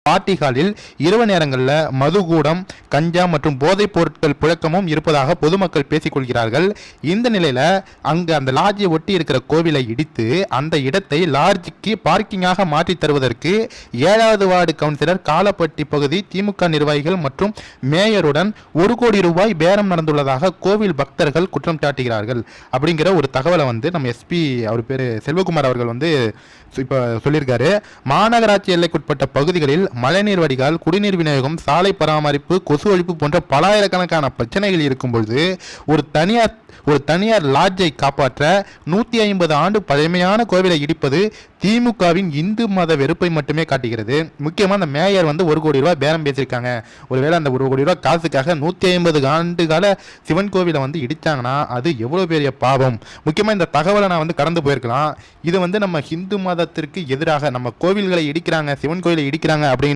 Party ஹாலில் இரவு நேரங்களில் மதுகூடம், கஞ்சா மற்றும் போதைப் பொருட்கள் புழக்கமும் இருப்பதாக பொதுமக்கள் பேசிக் கொள்கிறார்கள். இந்த நிலையில அங்கு அந்த லாட்ஜை ஒட்டி இருக்கிற கோவிலை இடித்து அந்த இடத்தை லாட்ஜுக்கு பார்க்கிங்காக மாற்றி தருவதற்கு 7வது வார்டு கவுன்சிலர் காலப்பட்டி பகுதி திமுக நிர்வாகிகள் மற்றும் மேயருடன் 1 கோடி ரூபாய் பேரம் நடந்துள்ளதாக கோவில் பக்தர்கள் குற்றம் சாட்டுகிறார்கள். அப்படிங்கிற ஒரு தகவலை நம்ம எஸ்பி அவர் பேர் செல்வகுமார் அவர்கள் இப்போ சொல்லியிருக்காரு. மாநகராட்சி எல்லைக்குட்பட்ட பகுதிகளில் மழைநீர் வடிகால், குடிநீர் விநியோகம், சாலை பராமரிப்பு, கொசு ஒழிப்பு போன்ற பலாயிரக்கணக்கான பிரச்சனைகள் இருக்கும்பொழுது ஒரு தனியார் லாட்ஜை காப்பாற்ற 150 ஆண்டு பழமையான கோவிலை இடிப்பது திமுகவின் இந்து மத வெறுப்பை மட்டுமே காட்டுகிறது. முக்கியமாக அந்த மேயர் 1 கோடி ரூபாய் பேரம் பேசியிருக்காங்க. ஒருவேளை அந்த 1 கோடி ரூபாய் காசுக்காக 150 ஆண்டு கால சிவன் கோவிலை இடிச்சாங்கன்னா அது எவ்வளோ பெரிய பாவம். முக்கியமாக இந்த தகவலை நான் கடந்து போயிருக்கலாம். இது நம்ம ஹிந்து மதத்திற்கு எதிராக நம்ம கோவில்களை இடிக்கிறாங்க, சிவன் கோவிலை இடிக்கிறாங்க அப்படின்னு